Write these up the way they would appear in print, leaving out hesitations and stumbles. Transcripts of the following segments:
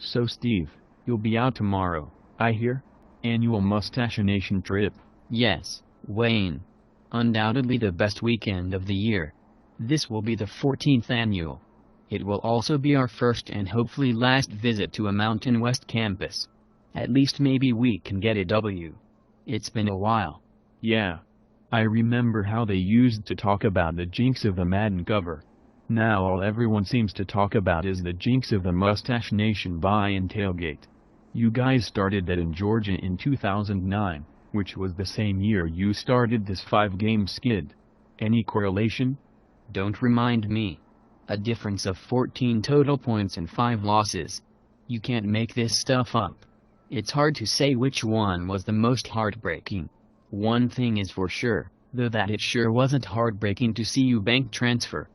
So Steve, you'll be out tomorrow, I hear? Annual Mustachination trip. Yes, Wayne. Undoubtedly the best weekend of the year. This will be the 14th annual. It will also be our first and hopefully last visit to a Mountain West campus. At least maybe we can get a W. It's been a while. Yeah. I remember how they used to talk about the jinx of the Madden cover. Now all everyone seems to talk about is the jinx of the Mustache Nation buy and tailgate. You guys started that in Georgia in 2009, which was the same year you started this 5-game skid. Any correlation? Don't remind me. A difference of 14 total points and 5 losses. You can't make this stuff up. It's hard to say which one was the most heartbreaking. One thing is for sure, though, that it sure wasn't heartbreaking to see Eubank transfer.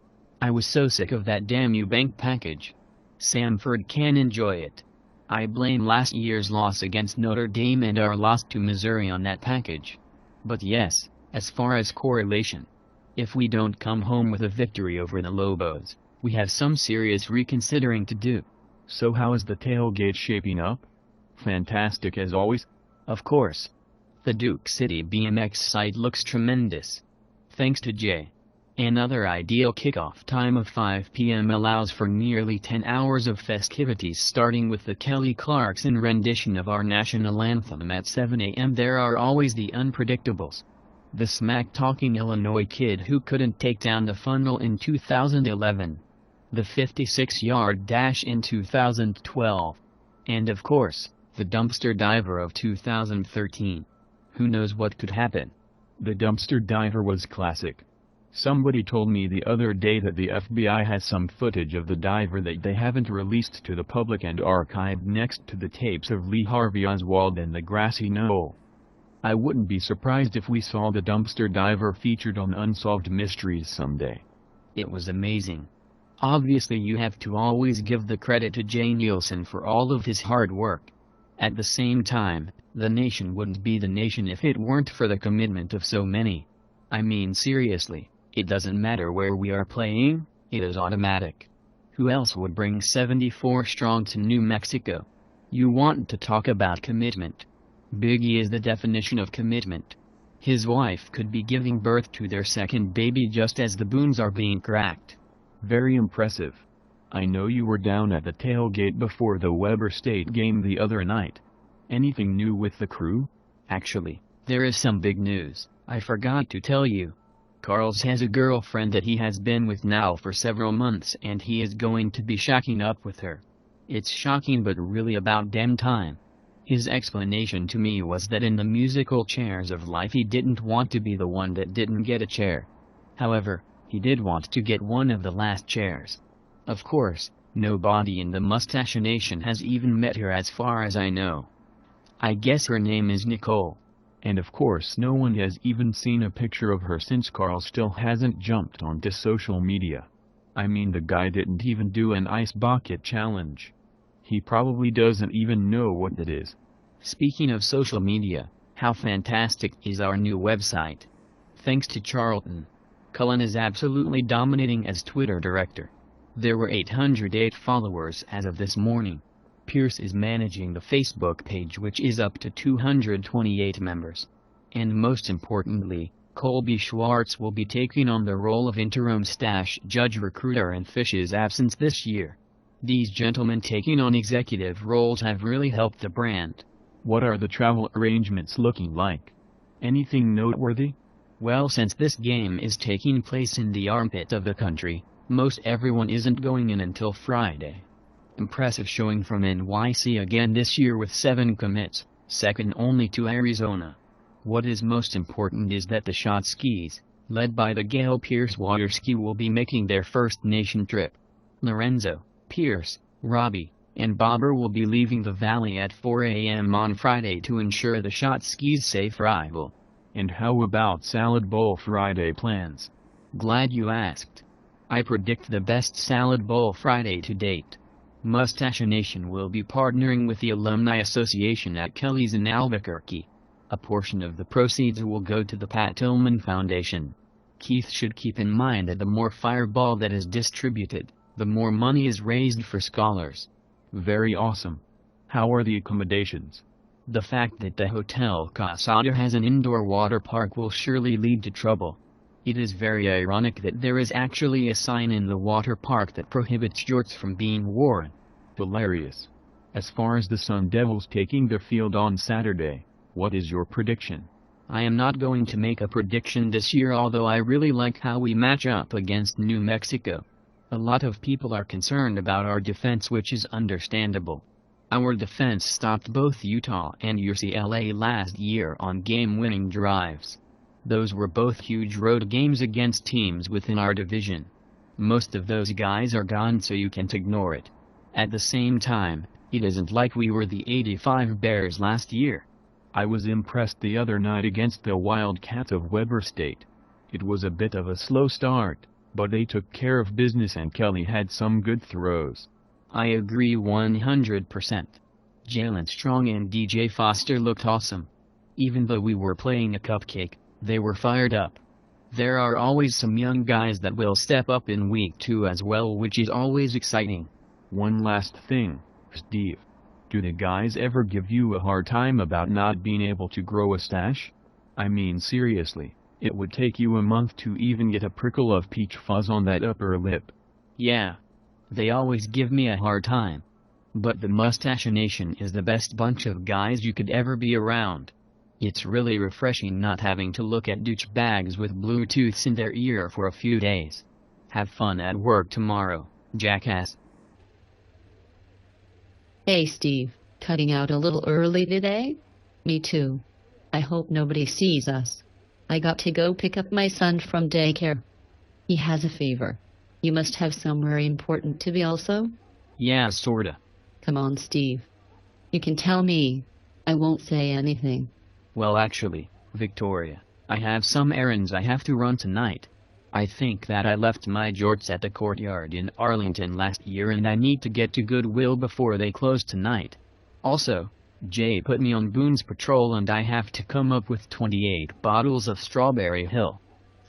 I was so sick of that damn Eubank package. Samford can enjoy it. I blame last year's loss against Notre Dame and our loss to Missouri on that package. But yes, as far as correlation, if we don't come home with a victory over the Lobos, we have some serious reconsidering to do. So how is the tailgate shaping up? Fantastic as always? Of course. The Duke City BMX site looks tremendous. Thanks to Jay. Another ideal kickoff time of 5 p.m. allows for nearly 10 hours of festivities, starting with the Kelly Clarkson rendition of our national anthem at 7 a.m. There are always the unpredictables. The smack-talking Illinois kid who couldn't take down the funnel in 2011. The 56-yard dash in 2012. And of course, the dumpster diver of 2013. Who knows what could happen? The dumpster diver was classic. Somebody told me the other day that the FBI has some footage of the diver that they haven't released to the public and archived next to the tapes of Lee Harvey Oswald and the grassy knoll. I wouldn't be surprised if we saw the dumpster diver featured on Unsolved Mysteries someday. It was amazing. Obviously you have to always give the credit to Jay Nielsen for all of his hard work. At the same time, the nation wouldn't be the nation if it weren't for the commitment of so many. I mean seriously, it doesn't matter where we are playing, it is automatic. Who else would bring 74 strong to New Mexico? You want to talk about commitment? Biggie is the definition of commitment. His wife could be giving birth to their second baby just as the booms are being cracked. Very impressive. I know you were down at the tailgate before the Weber State game the other night. Anything new with the crew? Actually, there is some big news. I forgot to tell you. Carl's has a girlfriend that he has been with now for several months, and he is going to be shacking up with her. It's shocking but really about damn time. His explanation to me was that in the musical chairs of life he didn't want to be the one that didn't get a chair. However, he did want to get one of the last chairs. Of course, nobody in the Mustache Nation has even met her as far as I know. I guess her name is Nicole. And of course no one has even seen a picture of her since Carl still hasn't jumped onto social media. I mean, the guy didn't even do an ice bucket challenge. He probably doesn't even know what that is. Speaking of social media, how fantastic is our new website? Thanks to Charlton. Cullen is absolutely dominating as Twitter director. There were 808 followers as of this morning. Pierce is managing the Facebook page, which is up to 228 members. And most importantly, Colby Schwartz will be taking on the role of interim stash judge recruiter in Fish's absence this year. These gentlemen taking on executive roles have really helped the brand. What are the travel arrangements looking like? Anything noteworthy? Well, since this game is taking place in the armpit of the country, most everyone isn't going in until Friday. Impressive showing from NYC again this year with 7 commits, second only to Arizona. What is most important is that the shot skis, led by the Gail Pierce water ski, will be making their first nation trip. Lorenzo, Pierce, Robbie, and Bobber will be leaving the valley at 4 a.m. on Friday to ensure the shot skis' safe arrival. And how about Salad Bowl Friday plans? Glad you asked. I predict the best Salad Bowl Friday to date. Mustache Nation will be partnering with the Alumni Association at Kelly's in Albuquerque. A portion of the proceeds will go to the Pat Tillman Foundation. Keith should keep in mind that the more Fireball that is distributed, the more money is raised for scholars. Very awesome. How are the accommodations? The fact that the Hotel Casada has an indoor water park will surely lead to trouble. It is very ironic that there is actually a sign in the water park that prohibits shorts from being worn. Hilarious. As far as the Sun Devils taking the field on Saturday, what is your prediction? I am not going to make a prediction this year, although I really like how we match up against New Mexico. A lot of people are concerned about our defense, which is understandable. Our defense stopped both Utah and UCLA last year on game-winning drives. Those were both huge road games against teams within our division. Most of those guys are gone, so you can't ignore it. At the same time, it isn't like we were the '85 Bears last year. I was impressed the other night against the Wildcats of Weber State. It was a bit of a slow start, but they took care of business and Kelly had some good throws. I agree 100%. Jalen Strong and DJ Foster looked awesome. Even though we were playing a cupcake, they were fired up. There are always some young guys that will step up in week 2 as well, which is always exciting. One last thing, Steve. Do the guys ever give you a hard time about not being able to grow a stash? I mean seriously, it would take you a month to even get a prickle of peach fuzz on that upper lip. Yeah. They always give me a hard time. But the Mustache Nation is the best bunch of guys you could ever be around. It's really refreshing not having to look at douchebags with Bluetooths in their ear for a few days. Have fun at work tomorrow, jackass. Hey Steve, cutting out a little early today? Me too. I hope nobody sees us. I got to go pick up my son from daycare. He has a fever. You must have somewhere important to be also? Yeah, sorta. Come on, Steve. You can tell me. I won't say anything. Well, actually, Victoria, I have some errands I have to run tonight. I think that I left my jorts at the courtyard in Arlington last year and I need to get to Goodwill before they close tonight. Also, Jay put me on Boone's Patrol and I have to come up with 28 bottles of Strawberry Hill.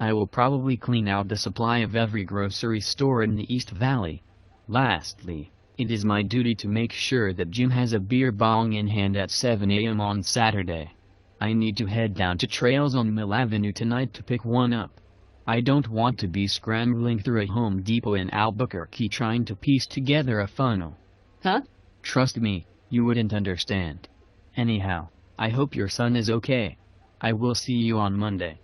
I will probably clean out the supply of every grocery store in the East Valley. Lastly, it is my duty to make sure that Jim has a beer bong in hand at 7 a.m. on Saturday. I need to head down to Trails on Mill Avenue tonight to pick one up. I don't want to be scrambling through a Home Depot in Albuquerque trying to piece together a funnel. Huh? Trust me, you wouldn't understand. Anyhow, I hope your son is okay. I will see you on Monday.